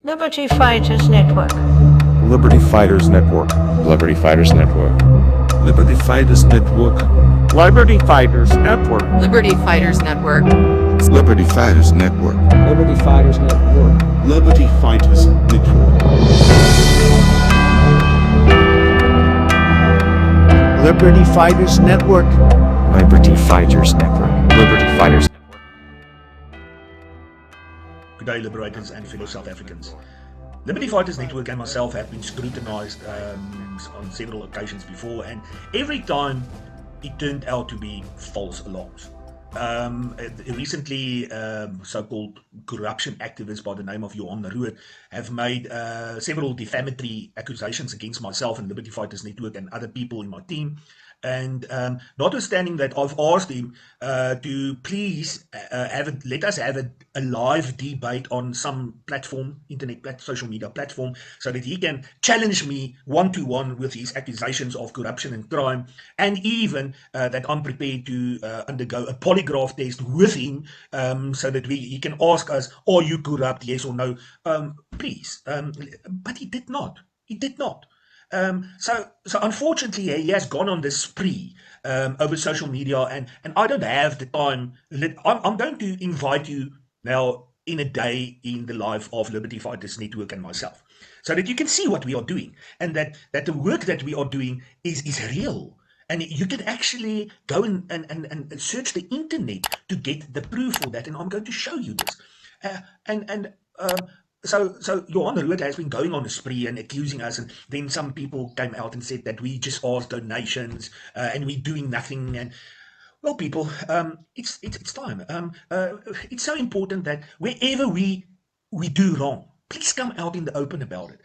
Liberty Fighters Network. Liberty Fighters Network. Liberty Fighters Network. Liberty Fighters Network. Liberty Fighters Network. Liberty Fighters Network. Liberty Fighters Network. Liberty Fighters Network. Liberty Fighters Network. Liberty Fighters Network. Liberty Fighters Network. Liberty Fighters Network. Good day, liberators and fellow South Africans. Liberty Fighters Network and myself have been scrutinized on several occasions before, and every time it turned out to be false alarms. Recently, so-called corruption activists by the name of Johann Roodt have made several defamatory accusations against myself and Liberty Fighters Network and other people in my team. And notwithstanding that, I've asked him to please let us have a live debate on some platform, social media platform, so that he can challenge me one-to-one with his accusations of corruption and crime, and even that I'm prepared to undergo a polygraph test with him, so that he can ask us, are you corrupt, yes or no? Please. But he did not. He did not. So unfortunately, he has gone on this spree over social media, and I don't have the time. I'm going to invite you now in a day in the life of Liberty Fighters Network and myself, so that you can see what we are doing, and that the work that we are doing is real. And you can actually go and search the internet to get the proof for that, and I'm going to show you this. So Johann Roodt has been going on a spree and accusing us, and then some people came out and said that we just ask donations and we're doing nothing. And well, people, it's time. It's so important that wherever we do wrong, please come out in the open about it.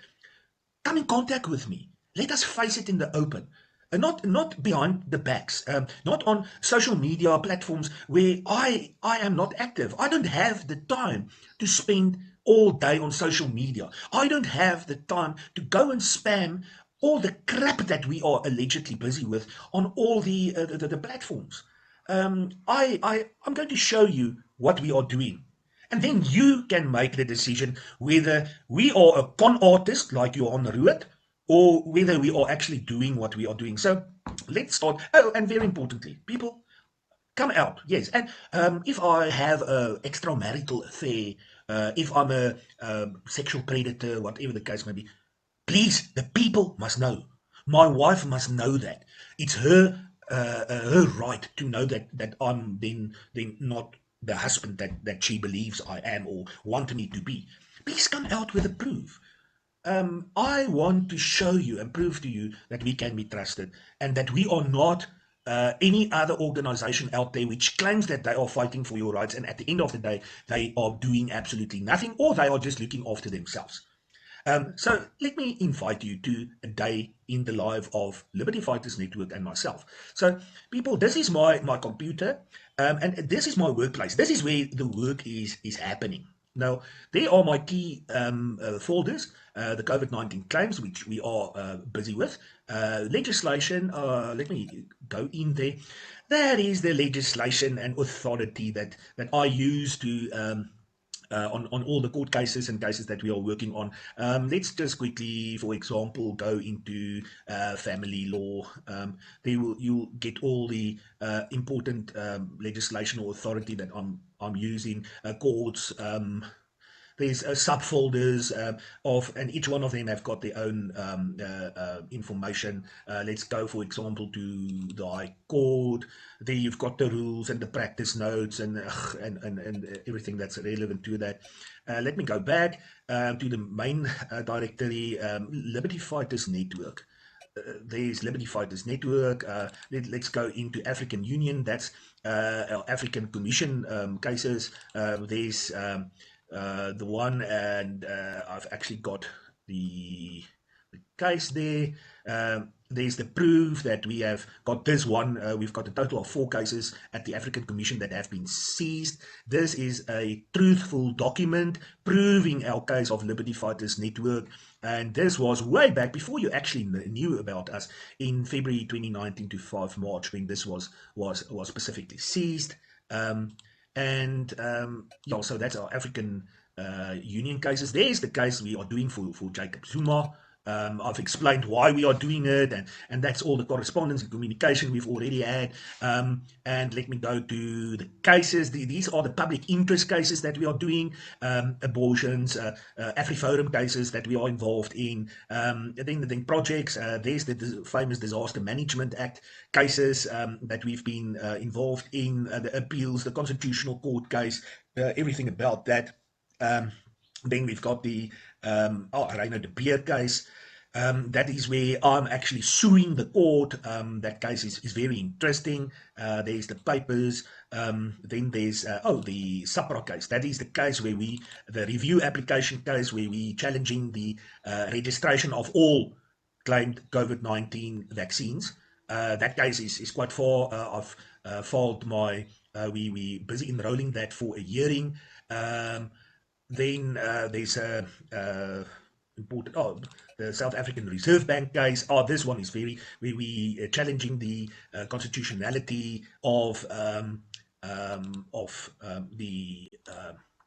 Come in contact with me. Let us face it in the open. Not behind the backs, not on social media platforms where I am not active. I don't have the time to spend all day on social media. I don't have the time to go and spam all the crap that we are allegedly busy with on all the platforms. I'm going to show you what we are doing, and then you can make the decision whether we are a con artist like Johann Roodt, or whether we are actually doing what we are doing. So let's start. Oh, and very importantly, people, come out. Yes, and if I have an extramarital affair, if I'm a sexual predator, whatever the case may be, please, the people must know. My wife must know that. It's her right to know that I'm then not the husband that she believes I am or want me to be. Please come out with a proof. I want to show you and prove to you that we can be trusted, and that we are not any other organization out there which claims that they are fighting for your rights, and at the end of the day, they are doing absolutely nothing, or they are just looking after themselves. So let me invite you to a day in the life of Liberty Fighters Network and myself. So people, this is my computer, and this is my workplace. This is where the work is happening. Now, there are my key folders, the COVID-19 claims, which we are busy with. Legislation, let me go in there. That is the legislation and authority that I use to on all the court cases and cases that we are working on. Let's just quickly, for example, go into family law. You'll get all the important legislation or authority that I'm using. Courts. There's subfolders and each one of them have got their own information. Let's go, for example, to the High Court. There you've got the rules and the practice notes and everything that's relevant to that. Let me go back to the main directory, Liberty Fighters Network. There's Liberty Fighters Network. Let's go into African Union. That's our African Commission cases. There's the one, and I've actually got the case there. There's the proof that we have got this one. We've got a total of 4 cases at the African Commission that have been seized. This is a truthful document proving our case of Liberty Fighters Network. And this was way back before you actually knew about us, in February 2019 to 5 March, when this was specifically seized. Yeah, so that's our African union cases. There's the case we are doing for Jacob Zuma. I've explained why we are doing it, and that's all the correspondence and communication we've already had. And let me go to the cases. These are the public interest cases that we are doing, abortions, AfriForum cases that we are involved in, then projects. There's the famous Disaster Management Act cases that we've been involved in, the appeals, the Constitutional Court case, everything about that. Then we've got the Reyno De Beer case. That is where I'm actually suing the court. That case is very interesting. There's the papers. Then there's the SAPRA case. That is the case where the review application case where we challenging the registration of all claimed COVID-19 vaccines. That case is quite far. I've filed we busy enrolling that for a hearing. Then there's a important, the South African Reserve Bank case. This one is we challenging the constitutionality of the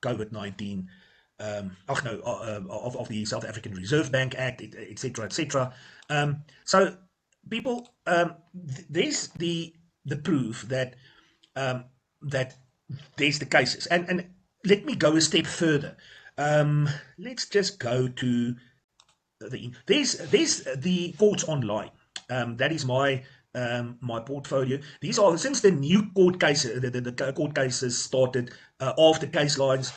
COVID-19. Of the South African Reserve Bank Act, etc., etc. So, people, there's the proof that that there's the cases, and let me go a step further. Let's just go to there's the courts online. That is my portfolio. These are since the new court cases, the court cases started after case lines.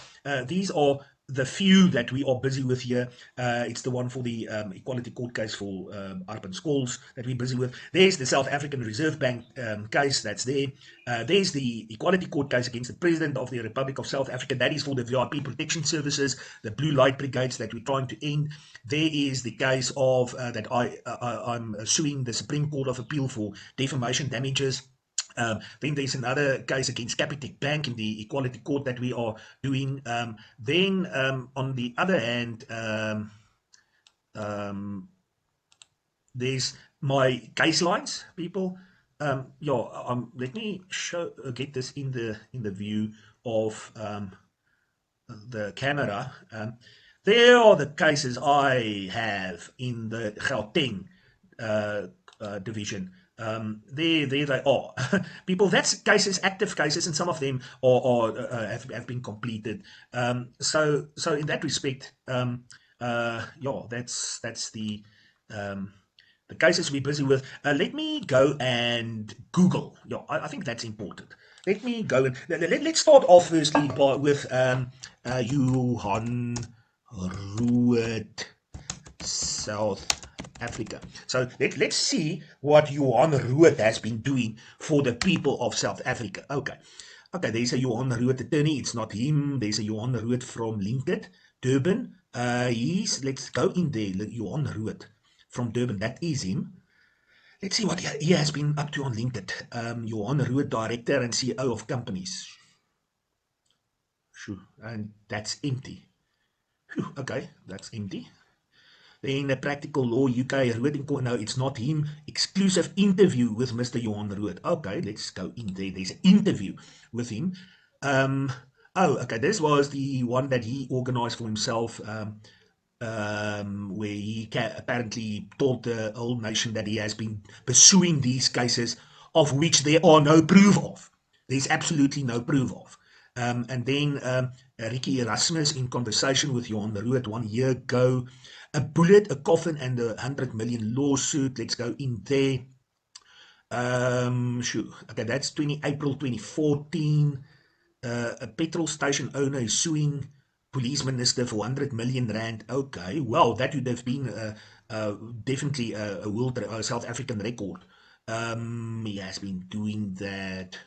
These are the few that we are busy with here. It's the one for the equality court case for urban schools that we're busy with. There's the South African Reserve Bank case that's there. There's the equality court case against the President of the Republic of South Africa. That is for the VIP protection services, the blue light brigades that we're trying to end. There is the case of that I'm suing the Supreme Court of Appeal for defamation damages. Then there's another case against Capitec Bank in the Equality Court that we are doing. Then on the other hand, there's my case lines, people. Let me get this in the view of the camera. There are the cases I have in the Gauteng division. There they are. People, that's cases, active cases, and some of them have been completed. So in that respect, that's the cases we're busy with. Let me go and Google. I think that's important. Let me go and let's start off firstly with Johann Roodt, South Africa. So let's see what Johann Roodt has been doing for the people of South Africa. Okay, there's a Johann Roodt attorney. It's not him. There's a Johann Roodt from Lincoln, Durban. Let's go in there. Johann Roodt from Durban. That is him. Let's see what he has been up to on Lincoln. Johann Roodt, director and CEO of companies. And that's empty. Okay, that's empty. Then the Practical Law UK, Roodt, no, it's not him. Exclusive interview with Mr. Johann Roodt. Okay, let's go in there. There's an interview with him. This was the one that he organized for himself, where he apparently told the whole nation that he has been pursuing these cases of which there are no proof of. There's absolutely no proof of. And then Ricky Erasmus in conversation with Johann Roodt 1 year ago. A bullet, a coffin, and a 100 million lawsuit. Let's go in there. Okay, that's April 2014. A petrol station owner is suing police minister for 100 million rand. Okay, well, that would have been definitely a South African record. He has been doing that.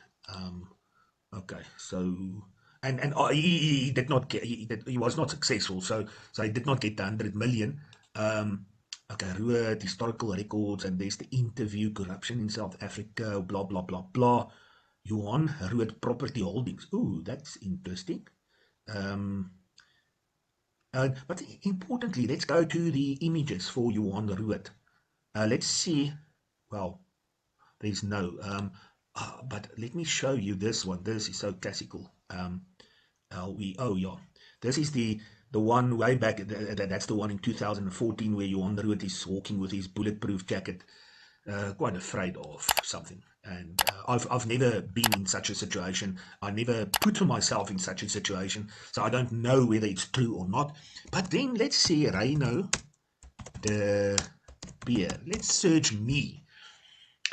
Okay, so and he did not get, he was not successful, so he did not get the 100 million. Okay, Roodt, historical records, and there's the interview, corruption in South Africa, blah blah blah blah. Johann Roodt property holdings. Ooh, that's interesting. But importantly, let's go to the images for Johann Roodt. Let's see. Well, there's no. But let me show you this one. This is so classical. This is the one way back. That's the one in 2014 where Johann Roodt is walking with his bulletproof jacket, quite afraid of something. And I've never been in such a situation. I never put myself in such a situation, so I don't know whether it's true or not. But then let's see, Reyno De Beer. Let's search me.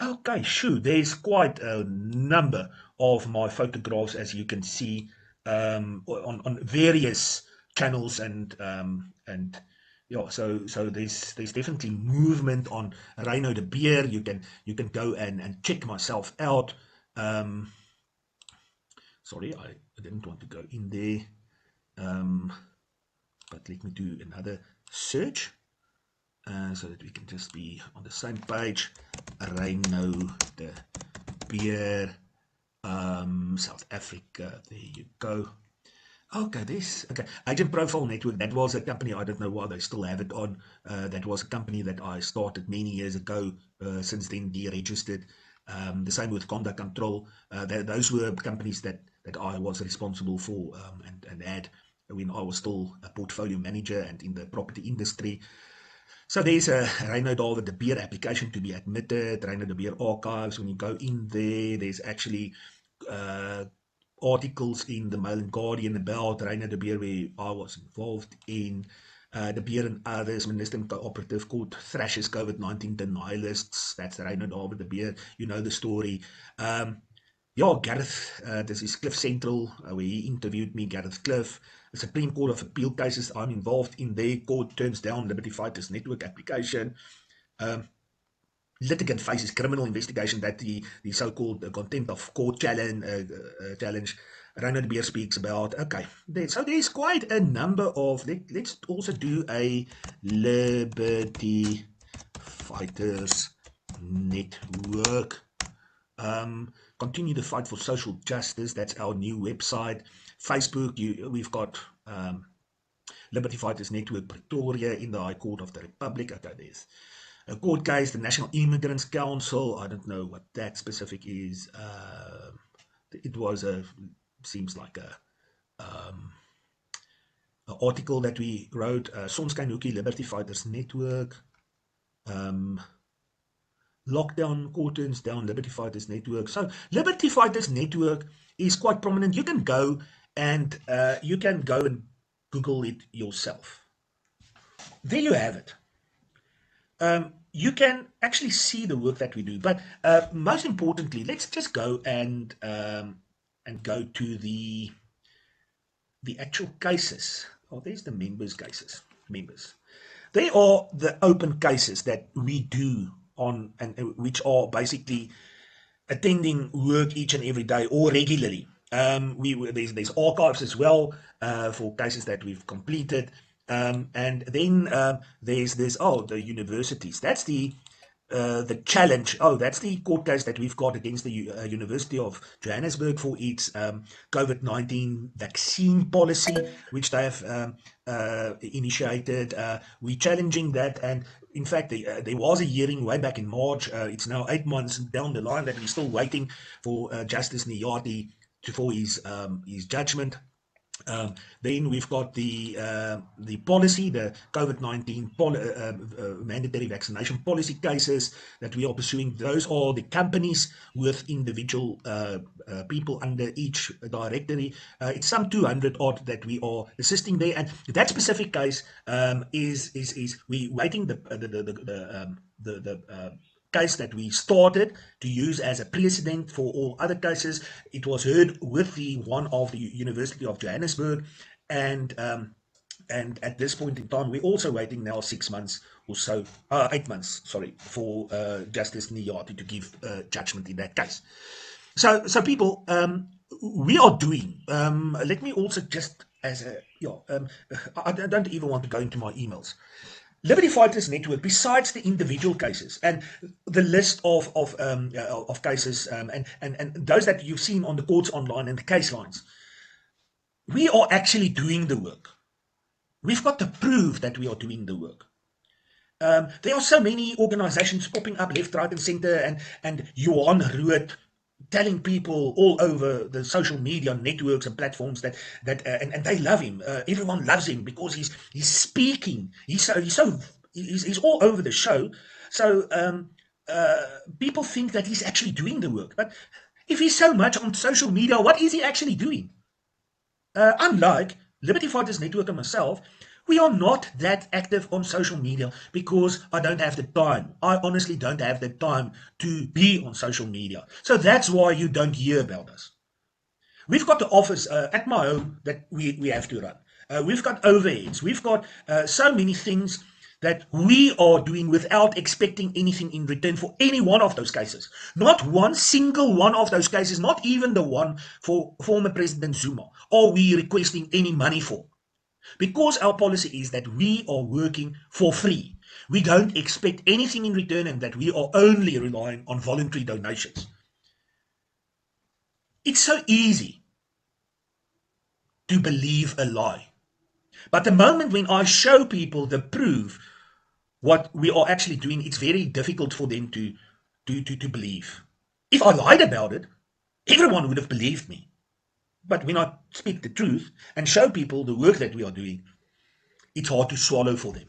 Okay, sure. There's quite a number of my photographs, as you can see, on various channels, and yeah. So there's definitely movement on Reyno De Beer. You can go and check myself out. Sorry, I didn't want to go in there. But let me do another search. So that we can just be on the same page. Reyno De Beer, South Africa. There you go. Okay, Agent Profile Network. That was a company. I don't know why they still have it on. That was a company that I started many years ago. Since then, deregistered. The same with Conduct Control. Those were companies that I was responsible for and had when I was still a portfolio manager and in the property industry. So there's a Reyno De Beer application to be admitted, Reyno De Beer archives. When you go in there, there's actually articles in the Mail and Guardian about Reyno De Beer where I was involved in. De Beer and others, Minister Cooperative called Thrashers COVID-19 Denialists. That's Reyno De Beer. You know the story. Yeah, Gareth, this is Cliff Central, where he interviewed me, Gareth Cliff. The Supreme Court of Appeal cases I'm involved in. Their court turns down Liberty Fighters Network application. Litigant faces criminal investigation. That the so-called contempt of court challenge. Reyno De Beer speaks about. Okay, so there's quite a number of. Let's also do a Liberty Fighters Network. Continue the fight for social justice. That's our new website. Facebook, we've got Liberty Fighters Network Pretoria in the High Court of the Republic. Okay, there's a court case, the National Immigrants Council. I don't know what that specific is. It was seems like an article that we wrote. Sonskynhoekie, Liberty Fighters Network. Lockdown, court turns down Liberty Fighters Network. So Liberty Fighters Network is quite prominent. You can go and Google it yourself. There you have it. You can actually see the work that we do. But most importantly, let's just go and go to the actual cases. Oh, there's the members' cases. Members. They are the open cases that we do on, and which are basically attending work each and every day or regularly. There's archives as well for cases that we've completed, and then there's this the universities. That's the challenge. That's the court case that we've got against the University of Johannesburg for its COVID-19 vaccine policy, which they have initiated. We're challenging that, and in fact, there was a hearing way back in March. It's now 8 months down the line that we're still waiting for Justice Nyati for his judgment. Then we've got the policy, the COVID-19 mandatory vaccination policy cases that we are pursuing. Those are the companies with individual people under each directory. It's some 200 odd that we are assisting there, and that specific case is we waiting the case that we started to use as a precedent for all other cases. It was heard with the one of the University of Johannesburg, and at this point in time, we're also waiting now 6 months or so, 8 months, sorry, for Justice Nyati to give judgment in that case. So people, we are doing. Let me also just as a I don't even want to go into my emails. Liberty Fighters Network, besides the individual cases and the list of cases and those that you've seen on the courts online and the case lines, we are actually doing the work. We've got to prove that we are doing the work. There are so many organizations popping up left, right, and center, and Johann Roodt telling people all over the social media networks and platforms and they love him. Everyone loves him because he's speaking. He's all over the show. So people think that he's actually doing the work. But if he's so much on social media, what is he actually doing? Unlike Liberty Fighters Network and myself, we are not that active on social media because I don't have the time. I honestly don't have the time to be on social media. So that's why you don't hear about us. We've got the office at my home that we have to run. We've got overheads. We've got so many things that we are doing without expecting anything in return for any one of those cases. Not one single one of those cases, not even the one for former President Zuma, are we requesting any money for. Because our policy is that we are working for free. We don't expect anything in return and that we are only relying on voluntary donations. It's so easy to believe a lie. But the moment when I show people the proof, what we are actually doing, it's very difficult for them to believe. If I lied about it, everyone would have believed me. But when I speak the truth and show people the work that we are doing, it's hard to swallow for them.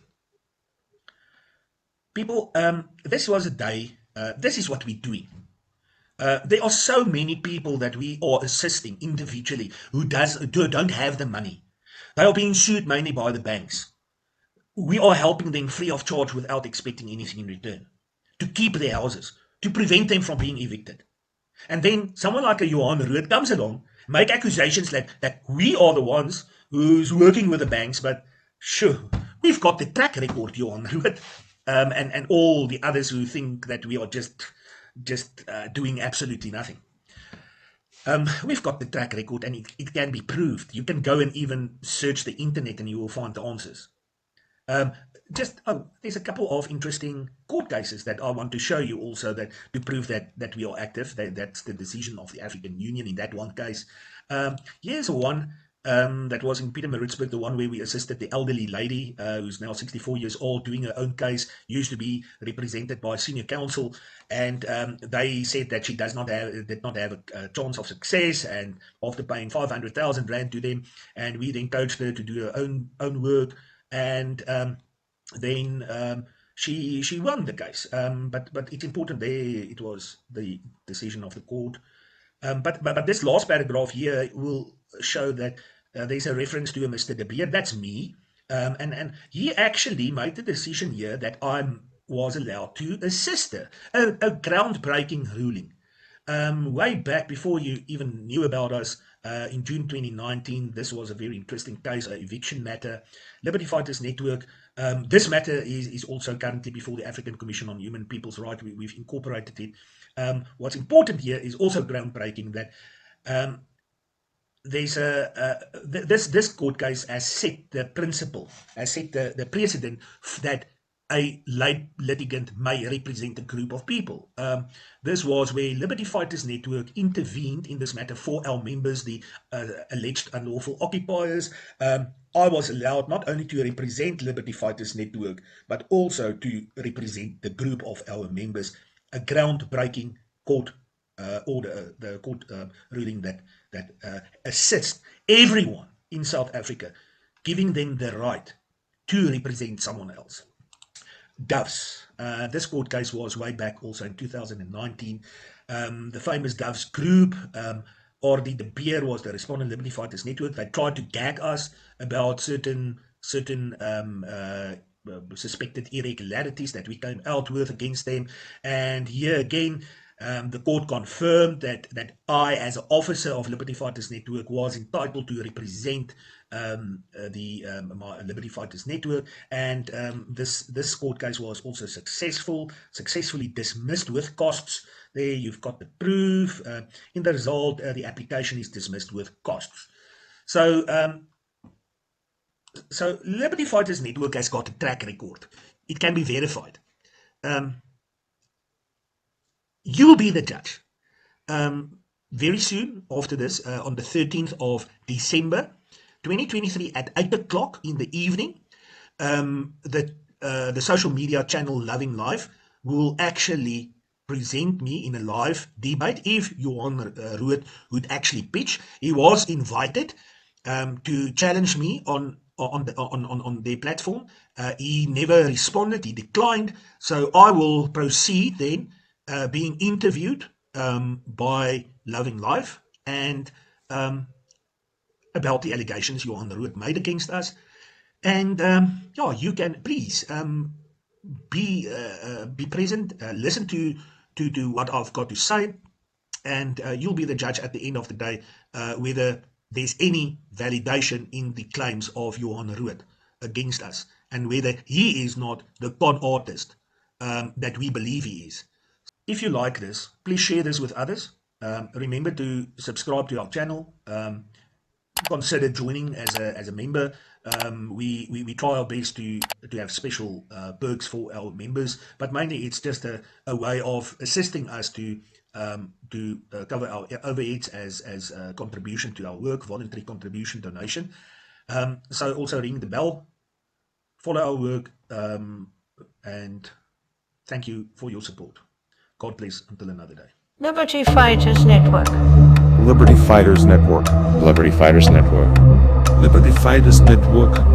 People, this was a day, this is what we're doing. There are so many people that we are assisting individually who don't have the money. They are being sued mainly by the banks. We are helping them free of charge without expecting anything in return, to keep their houses, to prevent them from being evicted. And then someone like a Johann Roodt comes along, make accusations that we are the ones who's working with the banks, but sure, we've got the track record, Johann Roodt, and all the others who think that we are just doing absolutely nothing. We've got the track record and it can be proved. You can go and even search the internet and you will find the answers. There's a couple of interesting court cases that I want to show you also that to prove that we are active. That's the decision of the African Union in that one case. Here's one that was in Pietermaritzburg, the one where we assisted the elderly lady who's now 64 years old doing her own case, used to be represented by senior counsel, and they said that she did not have a chance of success, and after paying 500,000 rand to them, and we then coached her to do her own work, and then she won the case. But it's important there, it was the decision of the court. But this last paragraph here will show that there's a reference to a Mr. De Beer. That's me. And he actually made the decision here that I was allowed to assist her. A groundbreaking ruling. Way back before you even knew about us, in June 2019, this was a very interesting case, an eviction matter. Liberty Fighters Network. This matter is also currently before the African Commission on Human People's Rights. We've incorporated it. What's important here is also groundbreaking that there's this court case has set the principle, has set the precedent that a late litigant may represent a group of people. This was where Liberty Fighters Network intervened in this matter for our members, the alleged unlawful occupiers. I was allowed not only to represent Liberty Fighters Network, but also to represent the group of our members. A groundbreaking court order, the court ruling that assists everyone in South Africa, giving them the right to represent someone else. Doves. This court case was way back also in 2019. The famous Doves group, Reyno De Beer was the respondent, Liberty Fighters Network. They tried to gag us about certain suspected irregularities that we came out with against them. And here again, the court confirmed that I, as an officer of Liberty Fighters Network, was entitled to represent my Liberty Fighters Network, and this court case was also successfully dismissed with costs. There you've got the proof. In the result, the application is dismissed with costs. So Liberty Fighters Network has got a track record. It can be verified. You will be the judge. Very soon after this, on the 13th of December 2023 at 8 o'clock in the evening, the social media channel Loving Life will actually present me in a live debate if Johann Roodt would actually pitch. He was invited to challenge me on their platform. He never responded. He declined. So I will proceed then being interviewed by Loving Life and about the allegations Johann Roodt made against us. And yeah, you can please be present, listen to what I've got to say, and you'll be the judge at the end of the day whether there's any validation in the claims of Johann Roodt against us, and whether he is not the con artist that we believe he is. If you like this, please share this with others. Remember to subscribe to our channel. Consider joining as a member. We try our best to have special perks for our members, but mainly it's just a way of assisting us to cover our overheads as contribution to our work, voluntary contribution, donation. So also ring the bell, follow our work, and thank you for your support. God bless until another day. Liberty Fighters Network. Liberty Fighters Network. Liberty Fighters Network. Liberty Fighters Network.